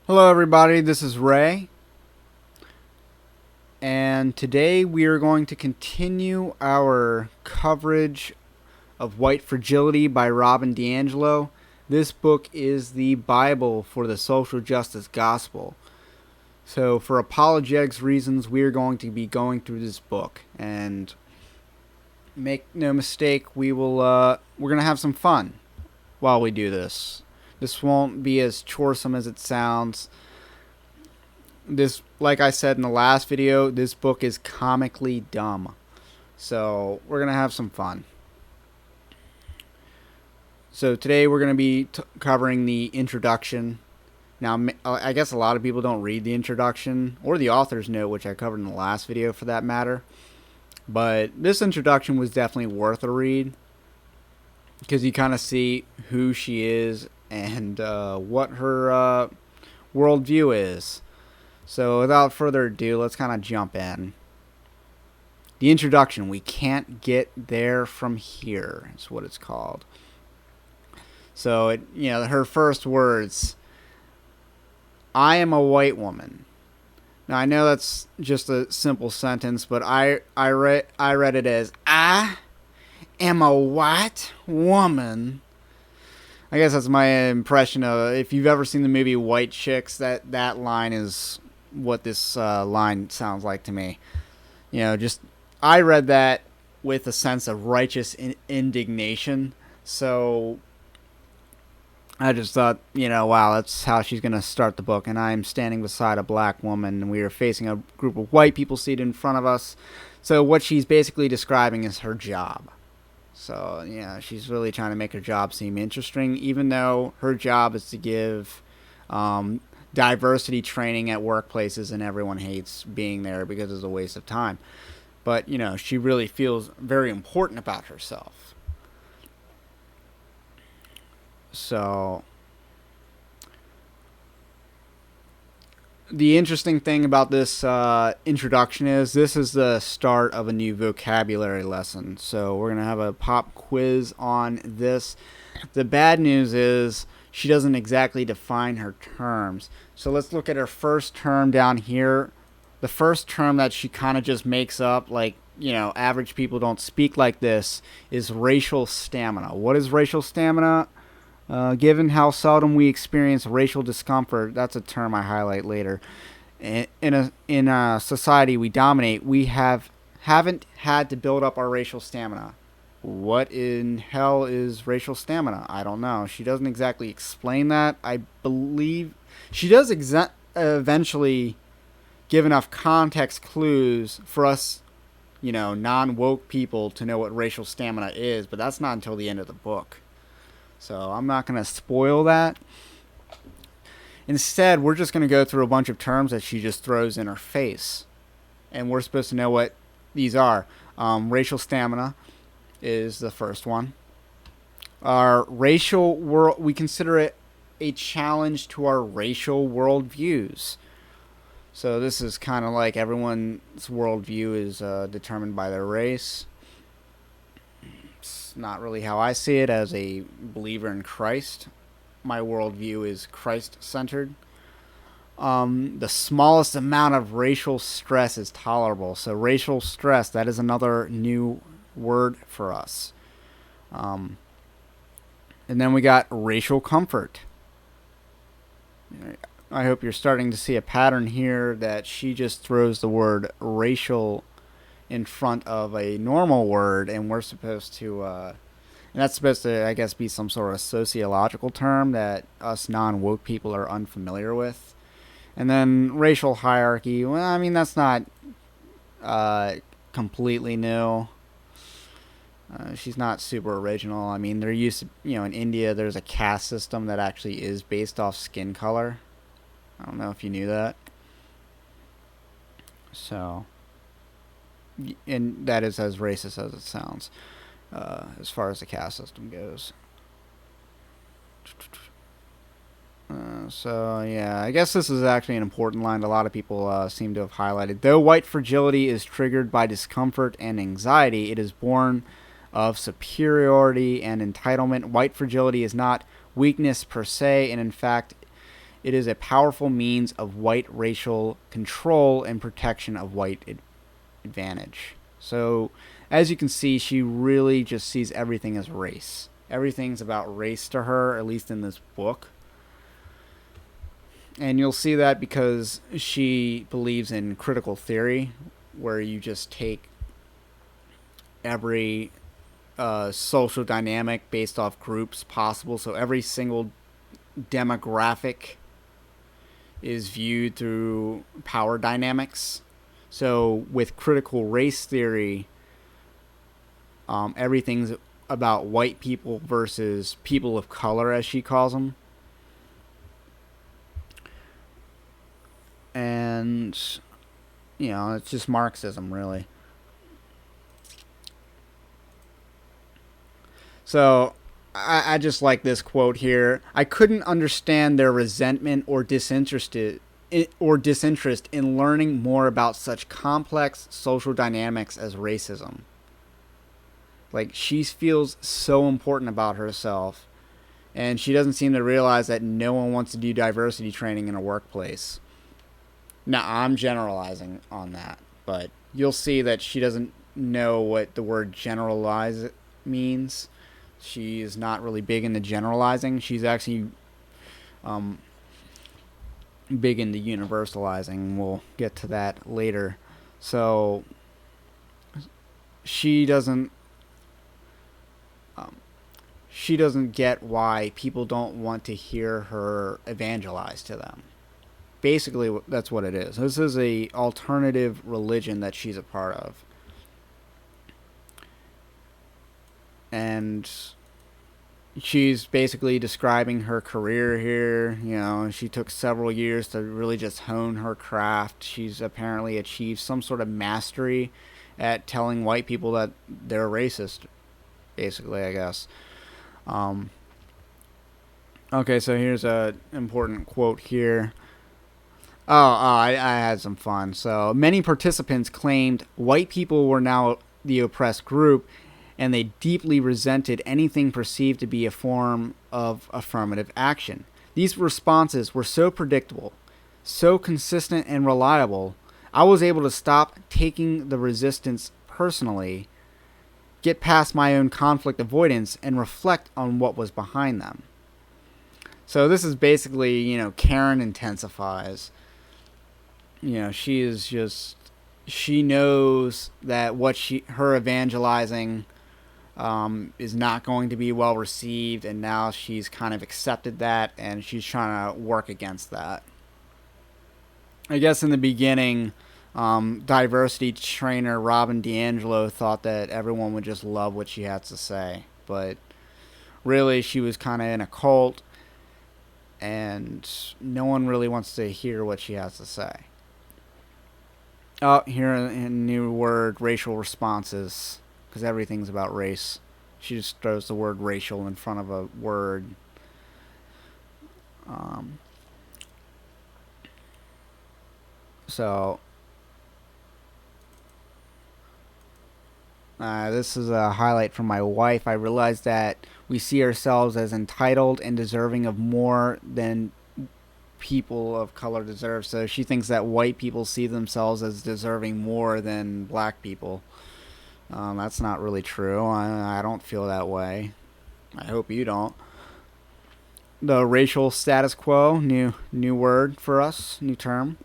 Hello everybody, this is Ray, and today we are going to continue our coverage of White Fragility by Robin DiAngelo. This book is the Bible for the social justice gospel. So for apologetics reasons, we are going to be going through this book, and make no mistake, we're going to have some fun while we do this. This won't be as choresome as it sounds. This, like I said in the last video, this book is comically dumb. So we're going to have some fun. So today we're going to be covering the introduction. Now, I guess a lot of people don't read the introduction or the author's note, which I covered in the last video for that matter. But this introduction was definitely worth a read because you kind of see who she is and what her worldview is. So without further ado, let's kind of jump in. The introduction, we can't get there from here, is what it's called. So, her first words, I am a white woman. Now, I know that's just a simple sentence, but I read it as, I am a white woman. I guess that's my impression of it. If you've ever seen the movie White Chicks, that line is what this line sounds like to me. I read that with a sense of righteous indignation. So I just thought, wow, that's how she's going to start the book. And I'm standing beside a black woman, and we are facing a group of white people seated in front of us. So what she's basically describing is her job. So, she's really trying to make her job seem interesting, even though her job is to give diversity training at workplaces, and everyone hates being there because it's a waste of time. But, she really feels very important about herself. So, the interesting thing about this introduction is this is the start of a new vocabulary lesson. So, we're going to have a pop quiz on this. The bad news is she doesn't exactly define her terms. So let's look at her first term down here. The first term that she kind of just makes up, like, average people don't speak like this, is racial stamina. What is racial stamina? Given how seldom we experience racial discomfort, that's a term I highlight later. In a society we dominate, we haven't had to build up our racial stamina. What in hell is racial stamina? I don't know. She doesn't exactly explain that. I believe she does eventually give enough context clues for us, non-woke people to know what racial stamina is, but that's not until the end of the book. So I'm not going to spoil that. Instead, we're just going to go through a bunch of terms that she just throws in her face. And we're supposed to know what these are. Racial stamina is the first one. Our racial world, we consider it a challenge to our racial worldviews. So this is kind of like everyone's worldview is determined by their race. It's not really how I see it as a believer in Christ. My worldview is Christ-centered. The smallest amount of racial stress is tolerable. So racial stress, that is another new word for us. And then we got racial comfort. I hope you're starting to see a pattern here that she just throws the word racial in front of a normal word, and we're supposed to and that's supposed to, I guess, be some sort of sociological term that us non-woke people are unfamiliar with. And then racial hierarchy, well, I mean, that's not completely new. She's not super original. I mean, there used to, in India, there's a caste system that actually is based off skin color. I don't know if you knew that. So, and that is as racist as it sounds, as far as the caste system goes. I guess this is actually an important line that a lot of people seem to have highlighted. Though white fragility is triggered by discomfort and anxiety, it is born of superiority and entitlement. White fragility is not weakness per se, and in fact, It is a powerful means of white racial control and protection of white advantage. So, as you can see, she really just sees everything as race. Everything's about race to her, at least in this book. And you'll see that because she believes in critical theory, where you just take every social dynamic based off groups possible. So every single demographic is viewed through power dynamics. So with critical race theory, everything's about white people versus people of color, as she calls them. And, you know, it's just Marxism, really. So, I just like this quote here. I couldn't understand their resentment or disinterest in learning more about such complex social dynamics as racism. Like, she feels so important about herself, and she doesn't seem to realize that no one wants to do diversity training in a workplace. Now, I'm generalizing on that, but you'll see that she doesn't know what the word generalize means. She is not really big into generalizing. She's actually big into universalizing. We'll get to that later. So she doesn't get why people don't want to hear her evangelize to them. Basically, that's what it is. This is a alternative religion that she's a part of. And she's basically describing her career here. You know, she took several years to really just hone her craft. She's apparently achieved some sort of mastery at telling white people that they're racist, basically, I guess. Okay, so here's an important quote here. I had some fun. So many participants claimed white people were now the oppressed group, and they deeply resented anything perceived to be a form of affirmative action. These responses were so predictable, so consistent and reliable, I was able to stop taking the resistance personally, get past my own conflict avoidance, and reflect on what was behind them. So this is basically, you know, Karen intensifies. You know, she knows that her evangelizing is not going to be well received, and now she's kind of accepted that, and she's trying to work against that. I guess in the beginning, diversity trainer Robin DiAngelo thought that everyone would just love what she had to say, but really she was kind of in a cult, and no one really wants to hear what she has to say. Oh, here a new word, racial responses, because everything's about race. She just throws the word racial in front of a word. This is a highlight from my wife. I realized that we see ourselves as entitled and deserving of more than people of color deserve. So she thinks that white people see themselves as deserving more than black people. That's not really true. I don't feel that way. I hope you don't. The racial status quo, new word for us, new term.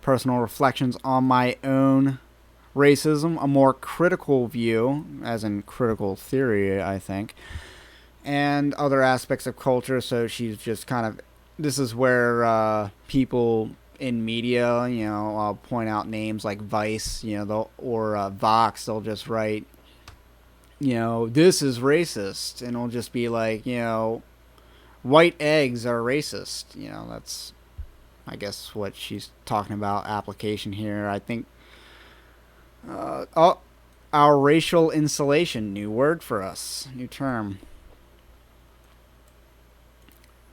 Personal reflections on my own racism, a more critical view, as in critical theory, I think, and other aspects of culture. So she's just kind of, this is where people in media, you know, I'll point out names like Vice, you know, or Vox, they'll just write, you know, this is racist, and it'll just be like, you know, white eggs are racist. You know, that's, I guess, what she's talking about, application here. I think, our racial insulation, new word for us, new term.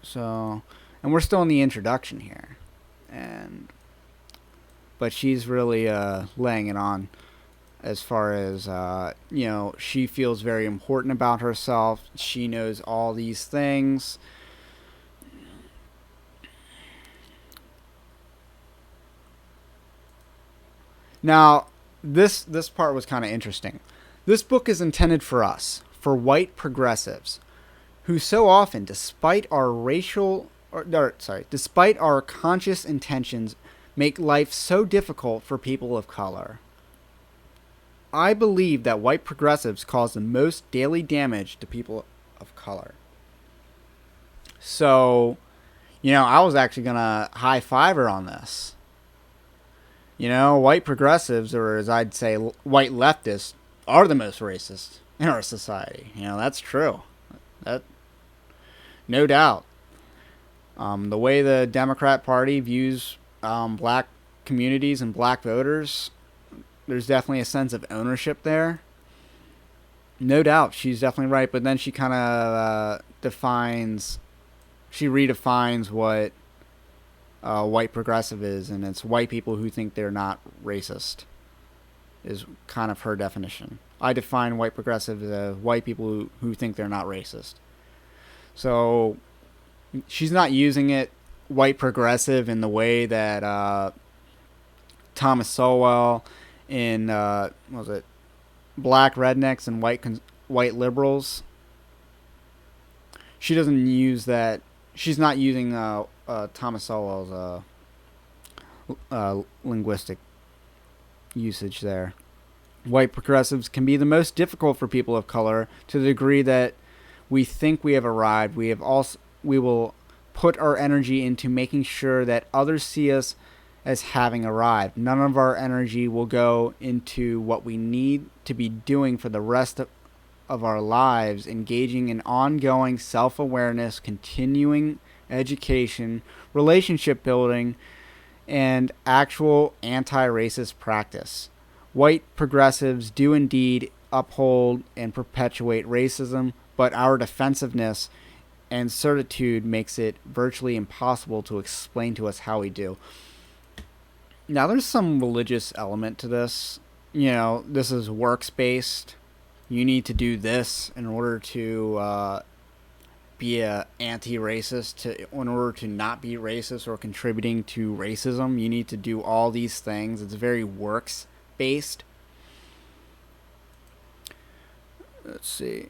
So, and we're still in the introduction here, but she's really laying it on as far as, you know, she feels very important about herself. She knows all these things. Now, this part was kind of interesting. This book is intended for us, for white progressives, who so often, despite our despite our conscious intentions, make life so difficult for people of color. I believe that white progressives cause the most daily damage to people of color. So, I was actually going to high five her on this. White progressives, or as I'd say, white leftists, are the most racist in our society. That's true. That, no doubt. The way the Democrat Party views black communities and black voters, there's definitely a sense of ownership there. No doubt, she's definitely right. But then she kind of redefines what white progressive is, and it's white people who think they're not racist, is kind of her definition. I define white progressive as white people who think they're not racist. So she's not using it, white progressive, in the way that Thomas Sowell in what was it, Black Rednecks and White Liberals. She doesn't use that. She's not using Thomas Sowell's linguistic usage there. White progressives can be the most difficult for people of color to the degree that we think we have arrived. We will put our energy into making sure that others see us as having arrived. None of our energy will go into what we need to be doing for the rest of our lives, engaging in ongoing self-awareness, continuing education, relationship building, and actual anti-racist practice. White progressives do indeed uphold and perpetuate racism, but our defensiveness and certitude makes it virtually impossible to explain to us how we do. Now, there's some religious element to this. This is works-based. You need to do this in order to be a anti-racist. In order to not be racist or contributing to racism, you need to do all these things. It's very works-based. Let's see.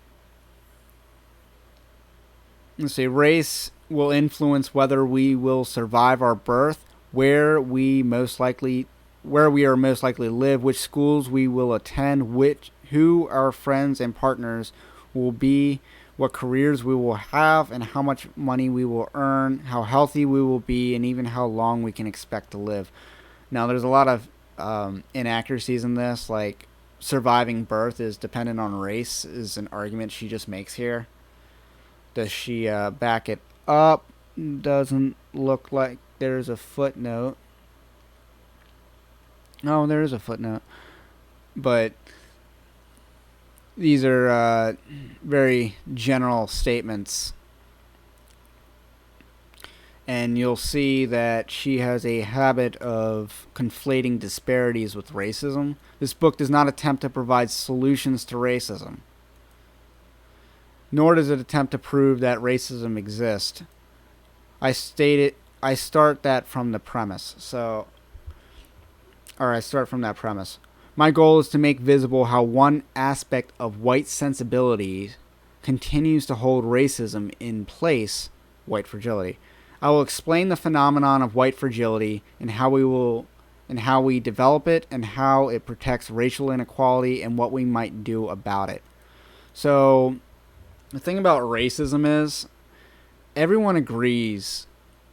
Race will influence whether we will survive our birth, where we are most likely to live, which schools we will attend, who our friends and partners will be, what careers we will have, and how much money we will earn, how healthy we will be, and even how long we can expect to live. Now, there's a lot of inaccuracies in this, like surviving birth is dependent on race, is an argument she just makes here. Does she back it up? Doesn't look like there's a footnote. No, there is a footnote. But these are very general statements. And you'll see that she has a habit of conflating disparities with racism. This book does not attempt to provide solutions to racism, nor does it attempt to prove that racism exists. I start from that premise. My goal is to make visible how one aspect of white sensibility continues to hold racism in place, white fragility. I will explain the phenomenon of white fragility and how we develop it and how it protects racial inequality and what we might do about it. So, the thing about racism is, everyone agrees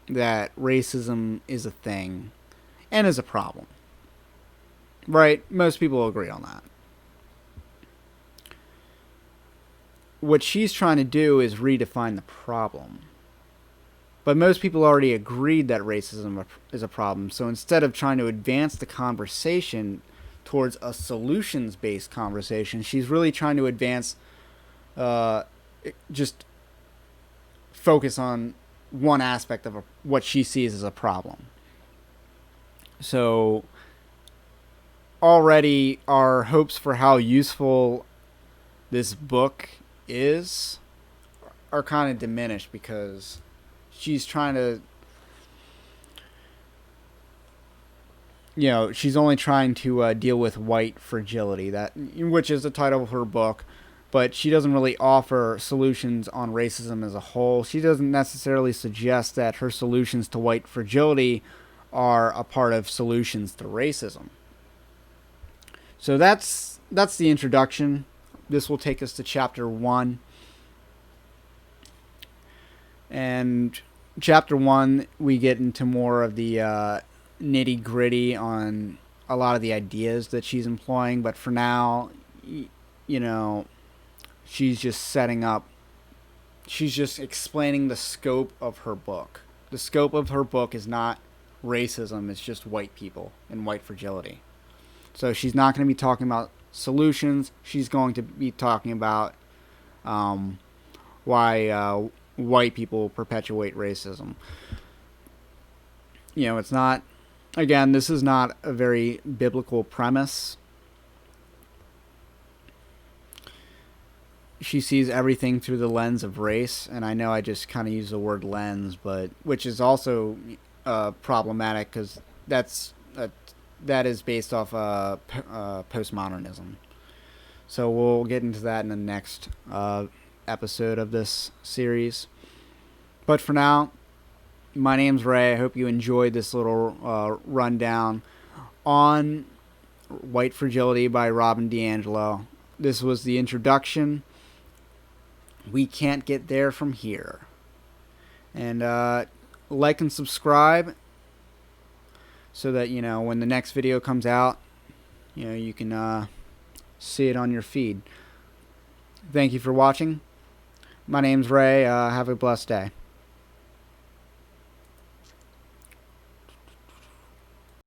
that racism is a thing and is a problem. Right? Most people agree on that. What she's trying to do is redefine the problem. But most people already agreed that racism is a problem. So instead of trying to advance the conversation towards a solutions-based conversation, she's really trying to advance just focus on one aspect of what she sees as a problem. So already our hopes for how useful this book is are kind of diminished because she's trying to she's only trying to deal with white fragility, which is the title of her book, but she doesn't really offer solutions on racism as a whole. She doesn't necessarily suggest that her solutions to white fragility are a part of solutions to racism. So that's the introduction. This will take us to chapter 1. And chapter 1, we get into more of the nitty gritty on a lot of the ideas that she's employing. But for now, she's just she's just explaining the scope of her book. The scope of her book is not racism, it's just white people and white fragility. So she's not going to be talking about solutions. She's going to be talking about why white people perpetuate racism. It's not, again, this is not a very biblical premise. She sees everything through the lens of race, and I know I just kind of use the word lens, but which is also problematic because that is based off postmodernism. So we'll get into that in the next episode of this series. But for now, my name's Ray. I hope you enjoyed this little rundown on White Fragility by Robin DiAngelo. This was the introduction. We can't get there from here. And like and subscribe so that, when the next video comes out, you can see it on your feed. Thank you for watching. My name's Ray. Have a blessed day.